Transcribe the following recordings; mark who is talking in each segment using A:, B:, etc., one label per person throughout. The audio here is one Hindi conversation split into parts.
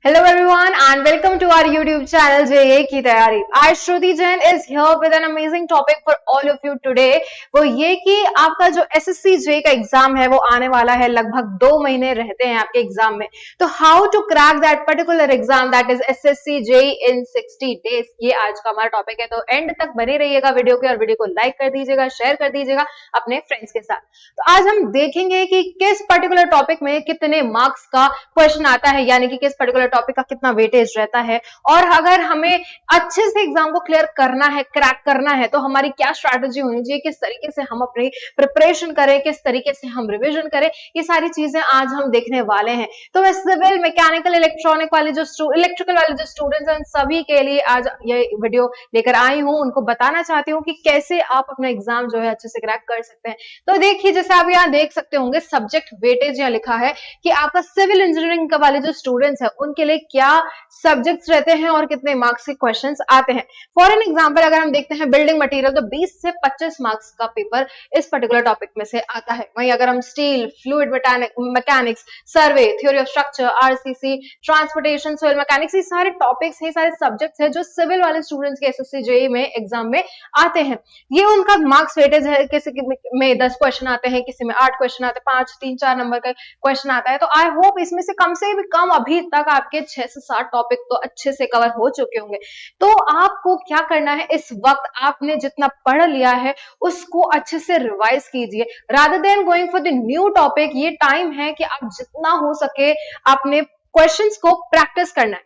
A: Hello everyone and welcome to our YouTube channel JA की तैयारी। आज श्रुति Jain is here with an amazing topic for all of you today। वो ये कि आपका जो SSC JA का एग्जाम है वो आने वाला है, लगभग 2 महीने रहते हैं आपके एग्जाम में। तो how to crack that particular exam that is SSC JA in 60 days, ये आज का हमारा टॉपिक है। तो एंड तक बने रहिएगा वीडियो के और वीडियो को लाइक कर दीजिएगा, शेयर कर दीजिएगा अपने फ्रेंड्स के साथ। तो आज हम देखेंगे कि किस पर्टिकुलर टॉपिक में कितने मार्क्स का क्वेश्चन आता है, यानी कि किस पर्टिकुलर टॉपिक का कितना वेटेज रहता है, और अगर हमें अच्छे से एग्जाम को क्लियर करना है, क्रैक करना है, तो हमारी क्या स्ट्रैटेजी होनी चाहिए, किस तरीके से हम अपनी प्रिपरेशन करें, किस तरीके से हम रिवीजन करें, ये सारी चीजें आज हम देखने वाले हैं। तो मैं सिविल, मैकेनिकल, इलेक्ट्रॉनिक वाले जो इलेक्ट्रिकल वाले जो स्टूडेंट्स हैं, सभी के लिए आज ये वीडियो लेकर आई हूं। उनको बताना चाहती हूँ कि कैसे आप अपना एग्जाम जो है अच्छे से क्रैक कर सकते हैं। तो देखिए, जैसे आप यहाँ देख सकते होंगे, सब्जेक्ट वेटेज यहाँ लिखा है कि आपका सिविल इंजीनियरिंग का वाले जो स्टूडेंट्स हैं उनके लिए क्या सब्जेक्ट्स रहते हैं और कितने मार्क्स के क्वेश्चंस आते हैं। फॉर एन एग्जांपल अगर हम देखते हैं बिल्डिंग मटेरियल, तो 20 से 25 मार्क्स का पेपर इस पर्टिकुलर टॉपिक में से आता है। वहीं अगर हम steel, fluid mechanics, survey, theory of structure, RCC, transportation, soil mechanics, ये सारे टॉपिक्स हैं, सारे सब्जेक्ट्स हैं जो सिविल वाले स्टूडेंट्स के एसएससी जेईई में एग्जाम में आते हैं। ये उनका मार्क्स वेटेज है। किसी में 10 क्वेश्चन आते हैं, किसी में 8 क्वेश्चन आते हैं, 5, 3, 4 नंबर का क्वेश्चन आता है। तो आई होप इसमें से भी कम अभी तक आपके 6 से 7 टॉपिक तो अच्छे से कवर हो चुके होंगे। तो आपको क्या करना है, इस वक्त आपने जितना पढ़ लिया है उसको अच्छे से रिवाइज कीजिए, rather than going for the new topic. ये टाइम है कि आप जितना हो सके अपने क्वेश्चंस को प्रैक्टिस करना है,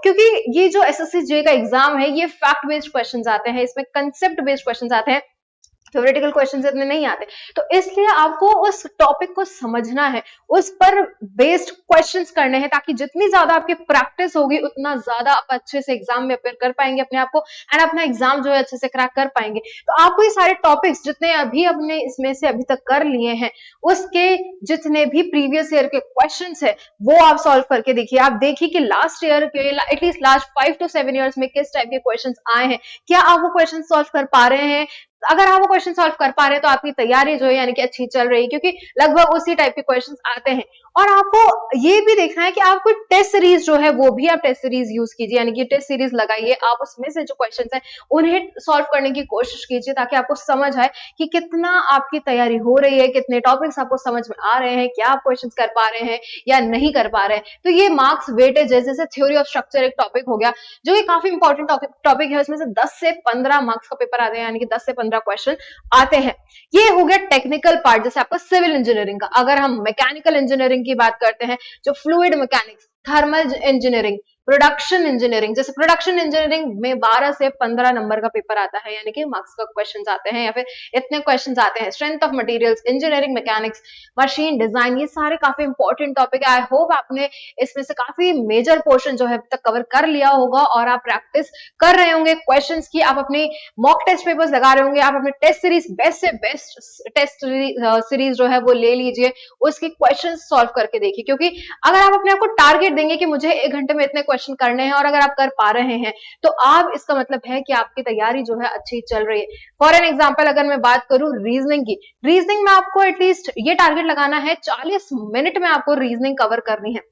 A: क्योंकि ये जो एसएससी जेईई का एग्जाम है ये फैक्ट बेस्ड क्वेश्चंस आते हैं, इसमें कंसेप्ट बेस्ड क्वेश्चंस आते हैं, थ्योरेटिकल क्वेश्चंस इतने नहीं आते। तो इसलिए आपको उस टॉपिक को समझना है, उस पर बेस्ड क्वेश्चंस करने हैं, ताकि जितनी ज्यादा आपकी प्रैक्टिस होगी उतना ज्यादा आप अच्छे से एग्जाम में अपेयर कर पाएंगे अपने आप को, एंड अपना एग्जाम जो है अच्छे से क्रैक कर पाएंगे। तो आपको ये सारे टॉपिक्स जितने अभी अपने इसमें से अभी तक कर लिए हैं, उसके जितने भी प्रीवियस ईयर के क्वेश्चंस है वो आप सॉल्व करके देखिए। आप देखिए कि लास्ट ईयर के एटलीस्ट लास्ट 5 to 7 ईयर्स में किस टाइप के क्वेश्चंस आए हैं, क्या आप वो क्वेश्चन सॉल्व कर पा रहे हैं। अगर आप वो क्वेश्चन सॉल्व कर पा रहे हैं तो आपकी तैयारी जो है यानी कि अच्छी चल रही है, क्योंकि लगभग उसी टाइप के क्वेश्चंस आते हैं। और आपको ये भी देखना है कि आपको टेस्ट सीरीज जो है वो भी आप टेस्ट सीरीज यूज कीजिए, यानी कि टेस्ट सीरीज लगाइए, आप उसमें से जो क्वेश्चंस हैं उन्हें सॉल्व करने की कोशिश कीजिए, ताकि आपको समझ आए कि कितना आपकी तैयारी हो रही है, कितने टॉपिक्स आपको समझ में आ रहे हैं, क्या आप क्वेश्चंस कर पा रहे हैं या नहीं कर पा रहे हैं। तो ये मार्क्स वेटेज है। जैसे थ्योरी ऑफ स्ट्रक्चर एक टॉपिक हो गया जो कि काफी इंपॉर्टेंट टॉपिक है, उसमें से 10 से 15 मार्क्स का पेपर आते हैं, यानी कि 10 से 15 क्वेश्चन आते हैं। ये हो गया टेक्निकल पार्ट, जैसे आपका सिविल इंजीनियरिंग का। अगर हम मैकेनिकल इंजीनियरिंग की बात करते हैं, जो fluid mechanics, thermal engineering, production engineering, जैसे प्रोडक्शन इंजीनियरिंग में 12 से 15 नंबर का पेपर आता है, यानी कि मार्क्स का क्वेश्चंस आते हैं या फिर इतने क्वेश्चंस आते हैं। Strength of materials, engineering mechanics, machine design, ये सारे काफी इंपॉर्टेंट टॉपिक है। आई होप आपने इसमें से काफी मेजर पोर्शन जो है अब तक कवर कर लिया होगा और आप प्रैक्टिस कर रहे होंगे क्वेश्चंस की, आप अपनी मॉक टेस्ट पेपर्स लगा रहे होंगे, आप अपने टेस्ट सीरीज बेस्ट से बेस्ट टेस्ट सीरीज जो है वो ले लीजिए, उसके क्वेश्चन सॉल्व करके देखिए। क्योंकि अगर आप अपने आप को टारगेट देंगे कि मुझे 1 घंटे में इतने क्वेश्चन करने हैं, और अगर आप कर पा रहे हैं तो आप, इसका मतलब है कि आपकी तैयारी जो है अच्छी चल रही है। फॉर एन एग्जांपल अगर मैं बात करूं रीजनिंग की, रीजनिंग में आपको एटलीस्ट ये टारगेट लगाना है 40 मिनट में आपको रीजनिंग कवर करनी है।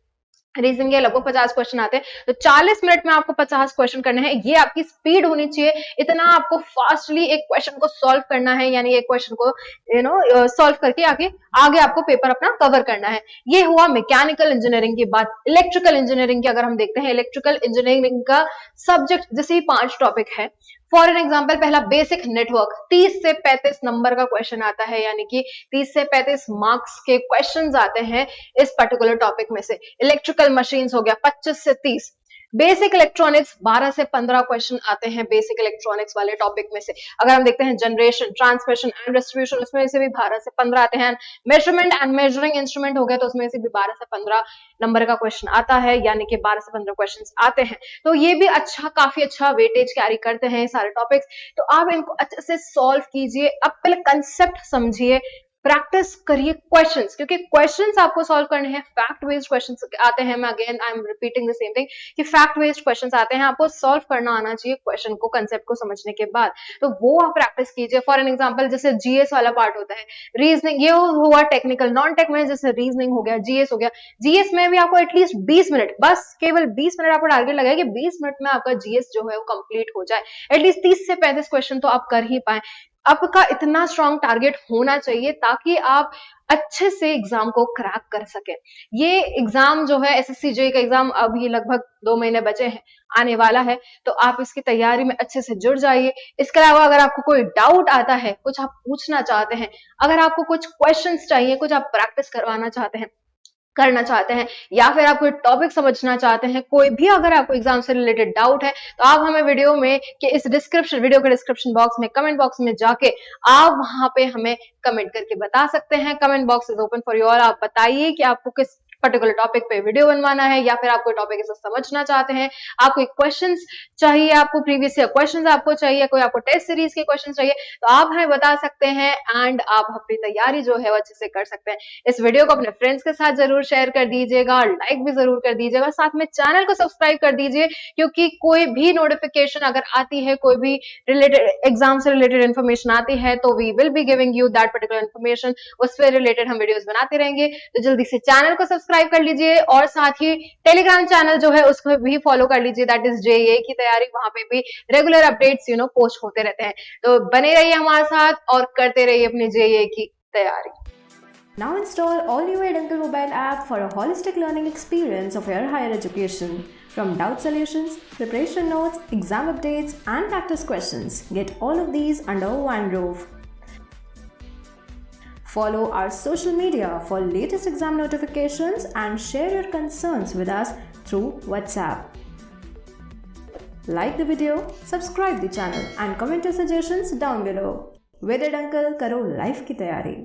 A: रीजनिंग के लगभग 50 क्वेश्चन आते हैं, तो 40 मिनट में आपको 50 क्वेश्चन करने हैं। ये आपकी स्पीड होनी चाहिए, इतना आपको फास्टली एक क्वेश्चन को सॉल्व करना है, यानी एक क्वेश्चन को सॉल्व करके आगे आपको पेपर अपना कवर करना है। ये हुआ मैकेनिकल इंजीनियरिंग की बात। इलेक्ट्रिकल इंजीनियरिंग की अगर हम देखते हैं, इलेक्ट्रिकल इंजीनियरिंग का सब्जेक्ट जैसे 5 टॉपिक है। फॉर एन एग्जाम्पल पहला बेसिक नेटवर्क, 30 से 35 नंबर का क्वेश्चन आता है, यानी कि 30 से 35 मार्क्स के क्वेश्चंस आते हैं इस पर्टिकुलर टॉपिक में से। इलेक्ट्रिकल मशीन्स हो गया 25 से 30। बेसिक इलेक्ट्रॉनिक्स 12 से 15 क्वेश्चन आते हैं बेसिक इलेक्ट्रॉनिक्स वाले टॉपिक में से। अगर हम देखते हैं जनरेशन, ट्रांसमिशन एंड डिस्ट्रीब्यूशन, उसमें से भी 12 से 15 आते हैं। मेजरमेंट एंड मेजरिंग इंस्ट्रूमेंट हो गया, तो उसमें से भी 12 से 15 नंबर का क्वेश्चन आता है, यानी कि 12 से 15 क्वेश्चन आते हैं। तो ये भी काफी अच्छा वेटेज कैरी करते हैं सारे टॉपिक्स। तो आप इनको अच्छे से सॉल्व कीजिए, अब पहले कंसेप्ट समझिए, प्रैक्टिस करिए क्वेश्चंस, क्योंकि क्वेश्चंस आपको सॉल्व करने हैं। फैक्ट बेस्ड क्वेश्चंस आते हैं, मैं again I am repeating the same thing कि फैक्ट बेस्ड क्वेश्चंस आते हैं, आपको सॉल्व करना आना चाहिए क्वेश्चन को, कंसेप्ट को समझने के बाद। तो वो आप प्रैक्टिस कीजिए। फॉर एन एग्जांपल जैसे जीएस वाला पार्ट होता है, रीजनिंग ये हुआ टेक्निकल, नॉन टेक में जैसे रीजनिंग हो गया, जीएस हो गया। जीएस में भी आपको एटलीस्ट 20 मिनट, बस केवल 20 मिनट आपको टारगेट लगाए कि 20 मिनट में आपका जीएस जो है वो कंप्लीट हो जाए। एटलीस्ट 30 से 35 क्वेश्चन तो आप कर ही पाए। आपका इतना स्ट्रॉन्ग टारगेट होना चाहिए ताकि आप अच्छे से एग्जाम को क्रैक कर सके। ये एग्जाम जो है एसएससी जेईई का एग्जाम, अब ये लगभग 2 महीने बचे हैं, आने वाला है, तो आप इसकी तैयारी में अच्छे से जुड़ जाइए। इसके अलावा अगर आपको कोई डाउट आता है, कुछ आप पूछना चाहते हैं, अगर आपको कुछ क्वेश्चंस चाहिए, कुछ आप प्रैक्टिस करवाना चाहते हैं, करना चाहते हैं, या फिर आप कोई टॉपिक समझना चाहते हैं, कोई भी अगर आपको एग्जाम से रिलेटेड डाउट है, तो आप हमें वीडियो में कि इस वीडियो के डिस्क्रिप्शन बॉक्स में, कमेंट बॉक्स में जाके आप वहां पे हमें कमेंट करके बता सकते हैं। Comment box is open for you all. आप बताइए कि आपको किस पर्टिकुलर टॉपिक पे वीडियो बनवाना है, या फिर आप कोई टॉपिक ऐसा समझना चाहते हैं, आप कोई क्वेश्चंस चाहिए, आपको प्रीवियस ईयर क्वेश्चंस आपको चाहिए, कोई आपको टेस्ट सीरीज के क्वेश्चन चाहिए, तो आप हमें बता सकते हैं एंड आप अपनी तैयारी जो है वो अच्छे से कर सकते हैं। इस वीडियो को अपने फ्रेंड्स के साथ जरूर शेयर कर दीजिएगा, लाइक भी जरूर कर दीजिएगा, साथ में चैनल को सब्सक्राइब कर दीजिए, क्योंकि कोई भी नोटिफिकेशन अगर आती है, कोई भी रिलेटेड एग्जाम से रिलेटेड इन्फॉर्मेशन आती है, तो we will be giving you that particular information. उससे रिलेटेड हम वीडियोस बनाते रहेंगे, तो जल्दी से चैनल को सब्सक्राइब कर लीजिए और साथ ही टेलीग्राम चैनल जो है उसको भी फॉलो कर लीजिए, दैट इज जेईई की तैयारी। वहां पे भी रेगुलर अपडेट्स पोस्ट होते रहते हैं, तो बने रहिए हमारे साथ और करते रहिए अपनी जेईई की तैयारी।
B: Now install all new Eduncle mobile app for a holistic learning experience of your higher education. From doubt solutions, preparation notes, exam updates, and practice questions, get all of these under one roof. Follow our social media for latest exam notifications and share your concerns with us through WhatsApp. Like the video, subscribe the channel and comment your suggestions down below. With Eduncle, karo life की तैयारी।